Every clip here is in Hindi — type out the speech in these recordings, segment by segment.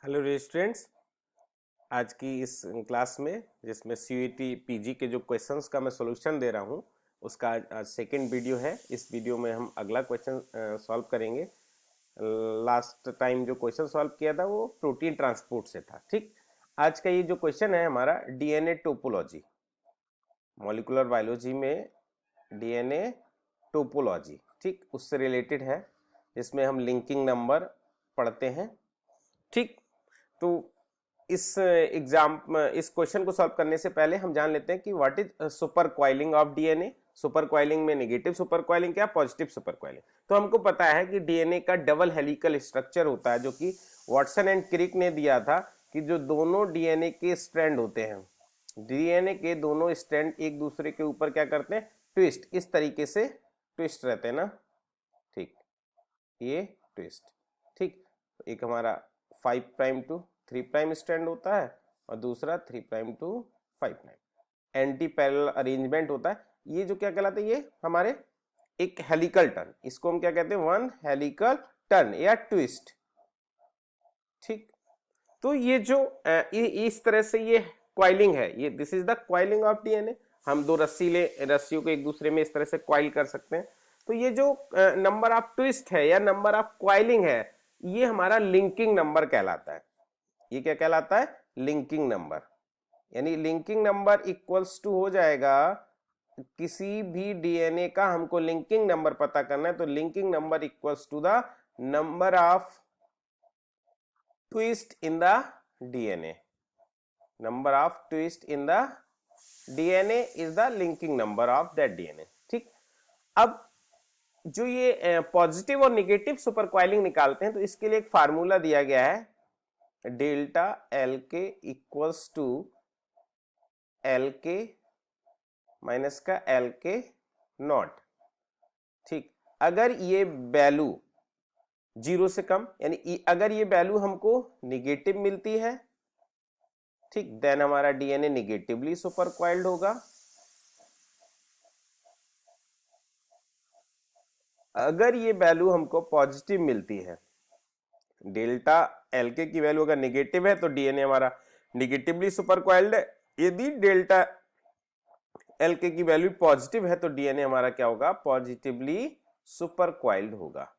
Hello students. आज की इस क्लास में जिसमें सीयूईटी पीजी के जो क्वेश्चंस का मैं सॉल्यूशन दे रहा हूं उसका आज सेकंड वीडियो है। इस वीडियो में हम अगला क्वेश्चन सॉल्व करेंगे। लास्ट टाइम जो क्वेश्चन सॉल्व किया था वो प्रोटीन ट्रांसपोर्ट से था। ठीक, आज का ये जो क्वेश्चन है हमारा डीएनए टोपोलॉजी, मॉलिक्यूलर बायोलॉजी में डीएनए टोपोलॉजी, ठीक उससे रिलेटेड है, जिसमें हम लिंकिंग नंबर पढ़ते हैं। ठीक, तो इस क्वेश्चन को सॉल्व करने से पहले हम जान लेते हैं कि what is super coiling of DNA. Super coiling में नेगेटिव सुपर क्वाइलिंग क्या, पॉजिटिव सुपर क्वाइलिंग। तो हमको पता है कि डीएनए का डबल हेलिकल स्ट्रक्चर होता है, जो कि वाटसन एंड क्रिक ने दिया था कि जो दोनों डीएनए के स्ट्रैंड होते हैं, डीएनए के दोनों स्ट्रैंड एक दूसरे के ऊपर क्या करते हैं, ट्विस्ट, इस तरीके से ट्विस्ट रहते हैं ना। ठीक, ये ट्विस्ट। ठीक, एक हमारा 5 प्राइम टू 3 प्राइम स्ट्रैंड होता है और दूसरा 3 prime to 5 prime anti parallel arrangement होता है। ये जो क्या कहलाता है, ये हमारे एक हेलिकल टर्न, इसको हम क्या कहते हैं, वन हेलिकल टर्न या ट्विस्ट। ठीक, तो ये जो इस तरह से ये क्वाइलिंग है, ये this is the coiling of DNA. हम दो रस्सियों को एक दूसरे में इस तरह से क्वाइल कर सकते हैं। तो ये जो नंबर ऑफ ट्विस्ट है या नंबर ऑफ क्वाइलिंग है, ये हमारा लिंकिंग नंबर कहलाता है। ये क्या कहलाता है, लिंकिंग नंबर। यानी लिंकिंग नंबर इक्वल्स टू हो जाएगा, किसी भी डीएनए का हमको लिंकिंग नंबर पता करना है तो linking number equals to the number of twist in the DNA. Number of twist in the DNA is the linking number of that DNA. ठीक, अब जो ये पॉजिटिव और निगेटिव सुपर क्वाइलिंग निकालते हैं तो इसके लिए एक फार्मूला दिया गया है, डेल्टा एल के इक्वल्स टू एल के माइनस का एल के नॉट। ठीक, अगर ये वैल्यू 0 से कम, यानी अगर ये वैल्यू हमको निगेटिव मिलती है, ठीक, देन हमारा डीएनए निगेटिवली सुपर क्वाइल्ड होगा। अगर ये वैल्यू हमको पॉजिटिव मिलती है, डेल्टा एल के की वैल्यू अगर निगेटिव है तो डीएनए हमारा निगेटिवली सुपर क्वाइल्ड है। यदि डेल्टा एल के की वैल्यू पॉजिटिव है तो डीएनए हमारा क्या होगा, पॉजिटिवली सुपर क्वाइल्ड होगा।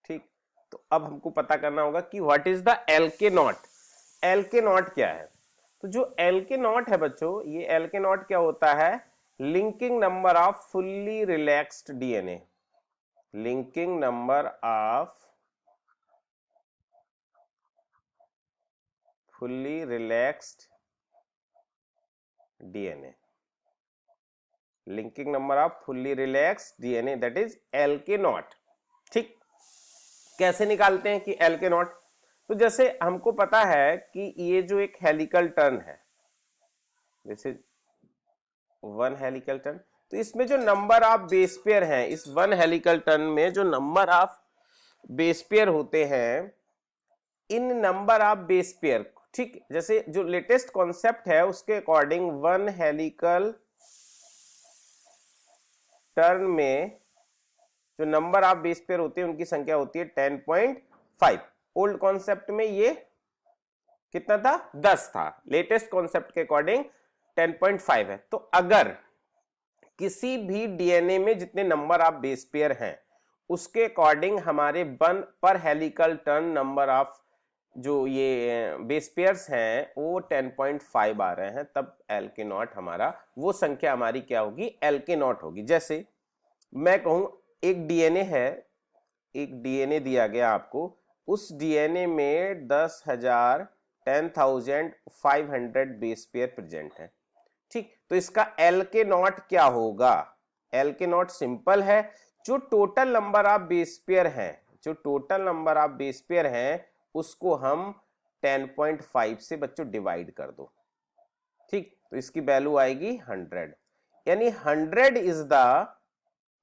ठीक, तो अब हमको पता करना होगा कि व्हाट इज द एल के नॉट। एल के नॉट क्या है, तो जो एल के नॉट है बच्चों, ये एल के नॉट क्या होता है, linking number off fully relaxed DNA. Linking number off fully relaxed DNA, linking number off fully relaxed DNA, that is L के नॉट। ठीक, कैसे निकालते हैं कि एल के नॉट, तो जैसे हमको पता है कि ये जो एक हेलिकल टर्न है, जैसे वन हेलिकल टर्न, तो इसमें जो नंबर ऑफ बेस पेयर हैं, इस वन हेलिकल टर्न में जो नंबर ऑफ बेस पेयर होते हैं, इन नंबर ऑफ बेस पेयर, ठीक, जैसे जो लेटेस्ट कॉन्सेप्ट है उसके अकॉर्डिंग वन हेलिकल टर्न में जो नंबर ऑफ बेस पेयर होते हैं उनकी संख्या होती है 10.5। ओल्ड कॉन्सेप्ट में ये कितना था, 10 था। लेटेस्ट कॉन्सेप्ट के अकॉर्डिंग 10.5 है। तो अगर किसी भी डीएनए में जितने नंबर ऑफ बेस पेयर हैं उसके अकॉर्डिंग हमारे वन पर हेलिकल टर्न नंबर ऑफ जो ये बेस पेयर्स हैं वो 10.5 आ रहे हैं, तब एल के नॉट हमारा, वो संख्या हमारी क्या होगी, एल के नॉट होगी। जैसे मैं कहूं एक डीएनए है, एक डीएनए दिया गया आपको, उस डीएनए में 10,500 बेस पेयर प्रेजेंट है। ठीक, तो इसका एल के नॉट क्या होगा, एल के नॉट सिंपल है, जो total number of base pair हैं, जो total number of base pair हैं उसको हम 10.5 से बच्चों डिवाइड कर दो। ठीक, तो इसकी वैल्यू आएगी 100, यानी 100 इज द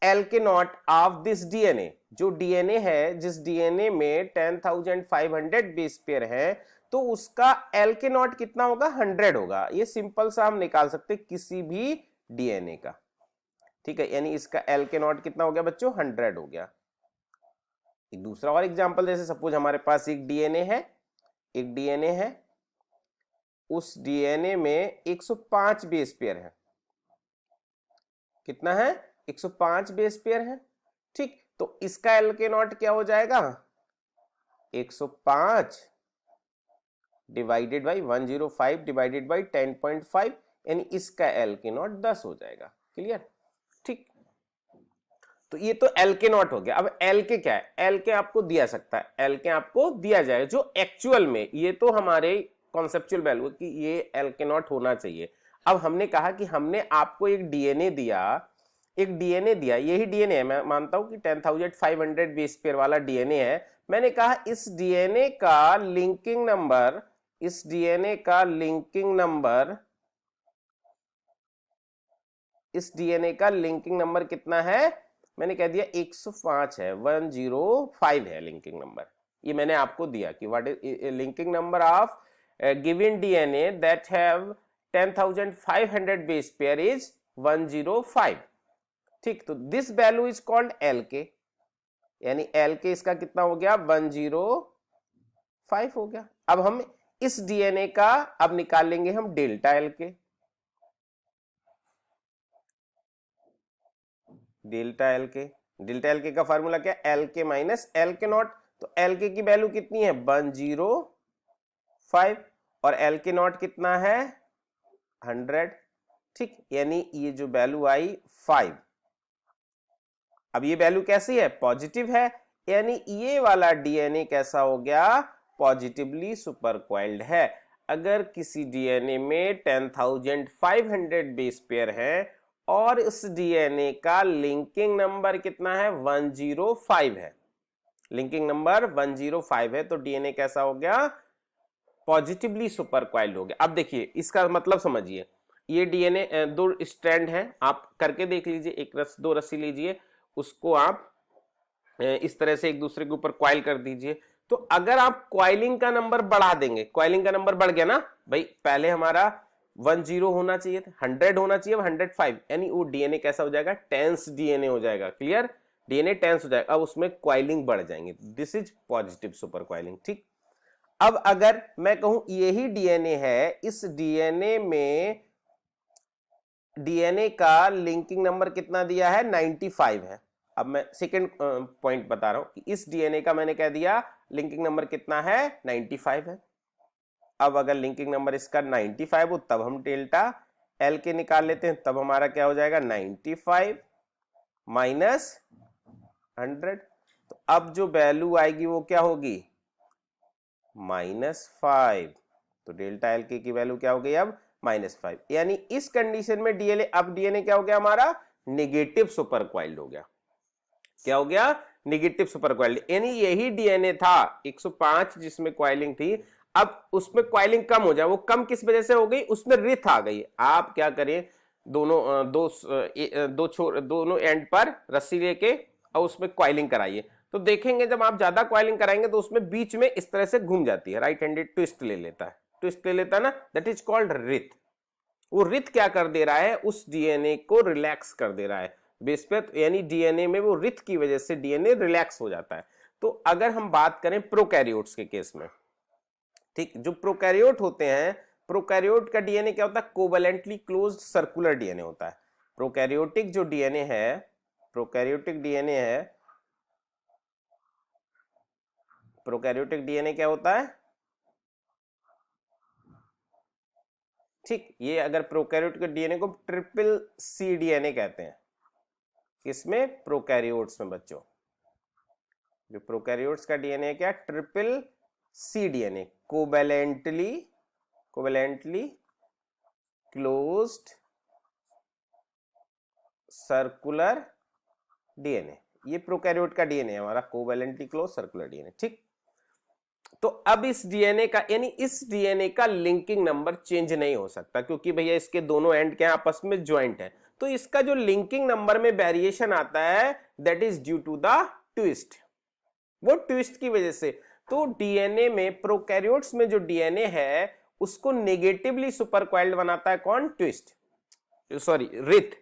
एल के नॉट ऑफ दिस डीएनए। जो डीएनए है, जिस डीएनए में 10,500 बेस पेयर है, तो उसका एल के नॉट कितना होगा, 100 होगा। ये सिंपल सा हम निकाल सकते किसी भी डीएनए का। ठीक है, यानी इसका एल के नॉट कितना हो गया बच्चों, 100 हो गया। एक दूसरा और एग्जांपल, जैसे सपोज हमारे पास एक डीएनए है, उस डीएनए में 105 बेस पेयर है। कितना है? 105 बेस पेयर है। ठीक, तो इसका एलके नॉट क्या हो जाएगा? 105 डिवाइडेड बाई 105 डिवाइडेड बाई 10.5, यानी इसका एलके नॉट 10 हो जाएगा। क्लियर? ठीक, तो ये तो एलके नॉट हो गया। अब एलके क्या है? एलके आपको दिया सकता है, एलके आपको दिया जाएगा जो एक्चुअल में, ये तो हमारे कॉन्सेप्चुअल वैल्यू कि ये एलके नॉट होना चाहिए। अब हमने कहा कि हमने आपको एक डीएनए दिया, यही डीएनए है, मैं मानता हूं कि 10,500 बेस पेयर वाला डीएनए है। मैंने कहा इस डीएनए का लिंकिंग नंबर कितना है? मैंने कह दिया 105 है, 105 है लिंकिंग नंबर। ये मैंने आपको दिया कि what is linking number of given DNA that have 10,500 base pair is 105। ठीक, तो this value is called LK, यानी एलके इसका कितना हो गया? 105 हो गया। अब हम इस डीएनए का अब निकाल लेंगे हम डेल्टा एलके। डेल्टा एलके का फार्मूला क्या? LK minus LK not. तो एलके की वैल्यू कितनी है? 105, और एलके नॉट कितना है? 100। ठीक, यानी ये जो वैल्यू आई 5। अब ये वैल्यू कैसी है? पॉजिटिव है, यानी ये वाला डीएनए कैसा हो गया? पॉजिटिवली सुपरक्वाइल्ड है। अगर किसी डीएनए में 10,500 बेस पेयर है और इस डीएनए का लिंकिंग नंबर कितना है? 105 है। लिंकिंग नंबर 105 है, तो डीएनए कैसा हो गया? पॉजिटिवली सुपरक्वाइल्ड हो गया। अब देखिए इसका मतलब समझिए, ये डीएनए दो स्ट्रैंड है, आप करके देख लीजिए। दो रस्सी लीजिए, उसको आप इस तरह से एक दूसरे के ऊपर क्वाइल कर दीजिए। तो अगर आप क्वाइलिंग का नंबर बढ़ा देंगे, क्वाइलिंग का नंबर बढ़ गया ना भाई, पहले हमारा 10 होना चाहिए था, 100 होना चाहिए, 105, यानी वो डीएनए कैसा हो जाएगा? टेंस डीएनए हो जाएगा। क्लियर? डीएनए टेंस हो जाएगा। अब उसमें क्वाइलिंग बढ़ जाएंगे, this is positive super coiling. ठीक, अब अगर मैं कहूं यही डीएनए है, इस डीएनए में डीएनए का लिंकिंग नंबर कितना दिया है? 95 है। अब मैं सेकेंड पॉइंट बता रहा हूं कि इस डीएनए का मैंने कह दिया लिंकिंग नंबर कितना है? 95 है। अब अगर लिंकिंग नंबर इसका 95 हो तब हम डेल्टा एल के निकाल लेते हैं, तब हमारा क्या हो जाएगा? 95 माइनस 100। तो अब जो वैल्यू आएगी वो क्या होगी? -5। तो डेल्टा एल के की वैल्यू क्या हो गई अब? -5। यानी इस कंडीशन में डीएनए, अब डीएनए क्या हो गया हमारा? नेगेटिव सुपरक्वाइल्ड हो गया। क्या हो गया? नेगेटिव सुपरक्वाइल्ड। यानी यही डीएनए था 105 जिसमें क्वाइलिंग थी, अब उसमें क्वाइलिंग कम हो जाए। वो कम किस वजह से हो गई? उसमें रिथ आ गई। आप क्या करें, दोनों एंड पर रस्सी लेके और उसमें क्वाइलिंग कराइए, तो देखेंगे जब आप ज्यादा क्वाइलिंग कराएंगे तो उसमें बीच में इस तरह से घूम जाती है, राइट हैंडेड ट्विस्ट ले लेता है, ना, दैट इज कॉल्ड रिथ। वो रिथ क्या कर दे रहा है? उस डीएनए को रिलैक्स कर दे रहा है बेस पे, यानी डीएनए में वो रिथ की वजह से डीएनए रिलैक्स हो जाता है। तो अगर हम बात करें प्रोकैरियोट्स के केस में, ठीक, जो प्रोकैरियोट होते हैं, प्रोकैरियोट का डीएनए क्या होता है? कोवैलेंटली क्लोज्ड सर्कुलर डीएनए होता है। प्रोकैरियोटिक जो डीएनए है, प्रोकैरियोटिक डीएनए क्या होता है? ठीक, ये अगर प्रोकैरियोट के डीएनए को ट्रिपल सी डीएनए कहते हैं। किसमें? प्रोकैरियोट्स में बच्चों। जो प्रोकैरियोट्स का डीएनए है क्या? Triple C DNA, covalently closed circular DNA. ये प्रोकैरियोट का डीएनए है हमारा, कोवैलेंटली क्लोज सर्कुलर डीएनए। ठीक, तो अब इस डीएनए का, यानी इस डीएनए का लिंकिंग नंबर चेंज नहीं हो सकता, क्योंकि भैया इसके दोनों एंड क्या आपस में ज्वाइंट है। तो इसका जो लिंकिंग नंबर में वेरिएशन आता है, that is due to the twist, वो ट्विस्ट की वजह से। तो डीएनए में, प्रोकैरियोट्स में जो डीएनए है उसको नेगेटिवली सुपरक्वाइल्ड बनाता है कौन? Twist, sorry wreath.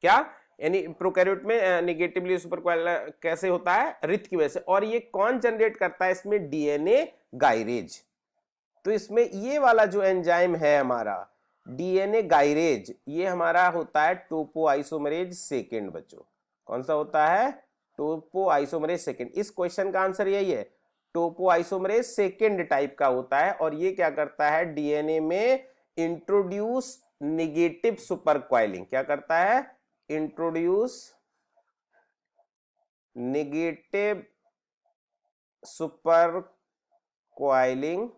क्या? यानी प्रोकैरियोट में निगेटिवली सुपर कैसे होता है, रित की वजह से। और ये कौन जनरेट करता है इसमें, डीएनए गायरेज। तो इसमें ये वाला जो एंजाइम है हमारा डीएनए गायरेज, ये हमारा होता है टोपोआइसोमरेज सेकेंड बच्चों। कौन सा होता है, टोपोआइसोमरेज सेकेंड। इस क्वेश्चन का आंसर यही है, टोपोआइसोमरेज सेकेंड टाइप का होता है। और ये क्या करता है, डीएनए में इंट्रोड्यूस निगेटिव सुपर क्वाइलिंग, क्या करता है, introduce negative super coiling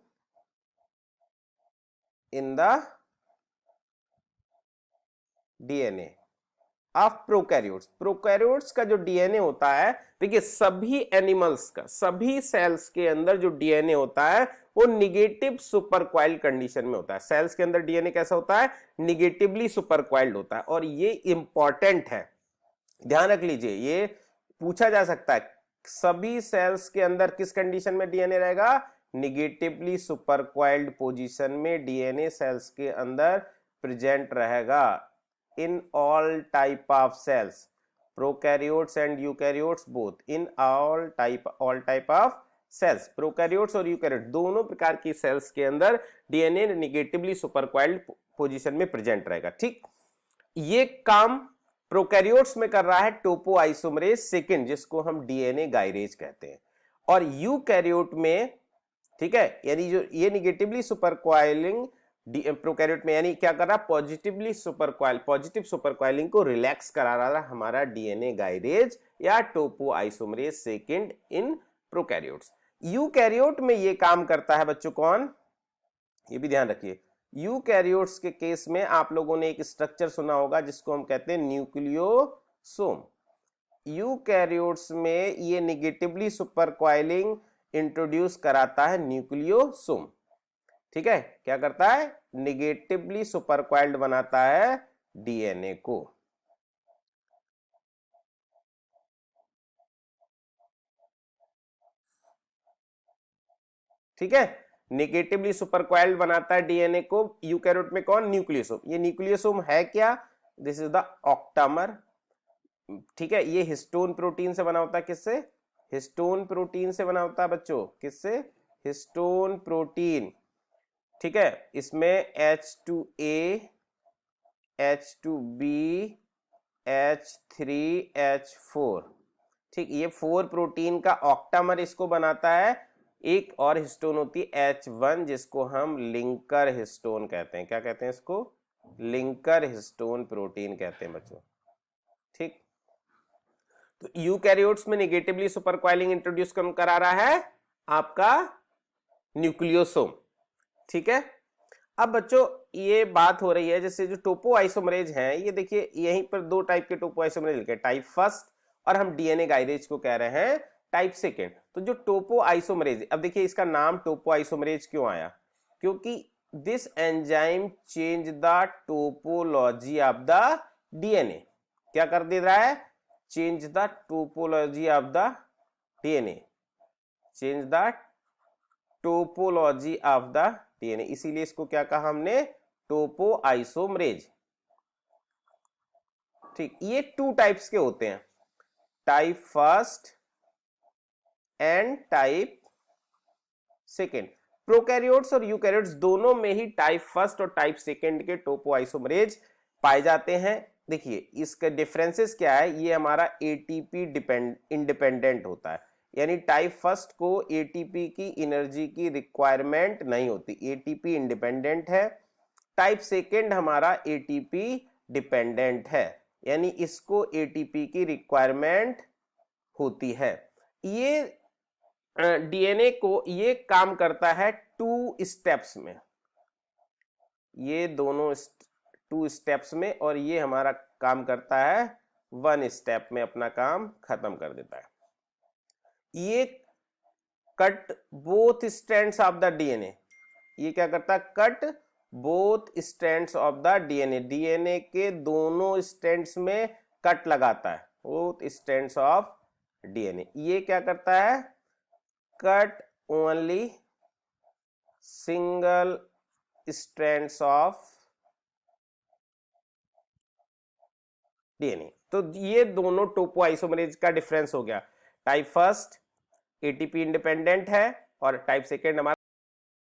in the DNA of prokaryotes. Prokaryotes का जो डीएनए होता है, देखिए सभी एनिमल्स का, सभी सेल्स के अंदर जो डीएनए होता है वो निगेटिव सुपरक्वाइल्ड कंडीशन में होता है। सेल्स के अंदर डीएनए कैसा होता है, निगेटिवली सुपरक्वाइल्ड होता है। और ये इंपॉर्टेंट है, ध्यान रख लीजिए, ये पूछा जा सकता है सभी सेल्स के अंदर किस कंडीशन में डीएनए रहेगा, निगेटिवली सुपरक्वाइल्ड पोजीशन में डीएनए सेल्स के अंदर प्रेजेंट रहेगा in all type of cells, prokaryotes and eukaryotes both, in all type of cells, prokaryotes और यूकैरियोट दोनों प्रकार की सेल्स के अंदर डीएनए निगेटिवली सुपरक्वाइल्ड पोजीशन में प्रेजेंट रहेगा। ठीक, ये काम प्रोकैरियोट्स में कर रहा है टोपोआइसोमरेज सेकेंड, जिसको हम डीएनए गायरेज कहते हैं। और यूकैरियोट में, ठीक है, यानी जो ये निगेटिवली सुपरक्वाइलिंग प्रोकैरियोट में, यानी क्या कर रहा है, पॉजिटिव सुपरक्वाइलिंग को रिलैक्स करा रहा है हमारा डीएनए गायरेज या topoisomerase second in prokaryotes. Eukaryote में ये काम करता है बच्चों कौन, ये भी ध्यान रखिए। यूकैरियोट्स के केस में आप लोगों ने एक स्ट्रक्चर सुना होगा जिसको हम कहते हैं न्यूक्लियोसोम। यूकैरियोट्स में ये निगेटिवली सुपरक्वाइलिंग इंट्रोड्यूस कराता है न्यूक्लियोसोम। ठीक है, क्या करता है, निगेटिवली सुपरक्वाइल्ड बनाता है डीएनए को। ठीक है, निगेटिवली सुपरक्वाइल्ड बनाता है डीएनए को। यूकैरियोट में कौन, न्यूक्लियोसोम। ये न्यूक्लियोसोम है क्या, दिस इज द ऑक्टामर। ठीक है, ये हिस्टोन प्रोटीन से बना होता है, किससे, हिस्टोन प्रोटीन से बना होता है बच्चों, किससे, हिस्टोन प्रोटीन। ठीक है, इसमें H2A, H2B, H3H4, ठीक, ये 4 प्रोटीन का ऑक्टामर इसको बनाता है। एक और हिस्टोन होती है H1 जिसको हम लिंकर हिस्टोन कहते हैं। क्या कहते हैं इसको, लिंकर हिस्टोन प्रोटीन कहते हैं बच्चों। ठीक, तो यूकैरियोट्स में निगेटिवली सुपरक्वाइलिंग इंट्रोड्यूस करा रहा है आपका न्यूक्लियोसोम। ठीक है, अब बच्चों ये बात हो रही है जैसे जो टोपोआइसोमरेज है, ये देखिए यहीं पर दो टाइप के टोपोआइसोमरेज लिखे, टाइप फर्स्ट और हम डीएनए गायरेज को कह रहे हैं टाइप सेकेंड। तो जो टोपोआइसोमरेज, अब देखिए इसका नाम टोपोआइसोमरेज क्यों आया, क्योंकि this enzyme change the topology of the DNA. क्या कर दे रहा है, change the topology of the DNA, change the topology of the DNA, इसीलिए इसको क्या कहा हमने, टोपोआइसोमरेज। ठीक, ये 2 टाइप्स के होते हैं, type first and type second. Prokaryotes और यूकैरियोट्स दोनों में ही टाइप फर्स्ट और टाइप सेकेंड के टोपोआइसोमरेज पाए जाते हैं। देखिए इसका डिफरेंसेस क्या है, ये हमारा एटीपी इंडिपेंडेंट होता है, यानी टाइप फर्स्ट को एटीपी की एनर्जी की रिक्वायरमेंट नहीं होती, एटीपी इंडिपेंडेंट है। टाइप सेकेंड हमारा एटीपी डिपेंडेंट है, यानी इसको एटीपी की रिक्वायरमेंट होती है। ये डीएनए को ये काम करता है 2 स्टेप्स में, ये दोनों 2 स्टेप्स में, और ये हमारा काम करता है 1 स्टेप में, अपना काम खत्म कर देता है। ये cut both strands of the DNA, ये क्या करता है, cut both strands of the DNA, DNA के दोनों स्ट्रैंड्स में कट लगाता है, बोथ स्ट्रैंड्स ऑफ डीएनए। ये क्या करता है, cut only single strands of DNA. तो ये दोनों टोपो आइसोमरेज का डिफरेंस हो गया। टाइप फर्स्ट एटीपी इंडिपेंडेंट है और टाइप सेकेंड हमारा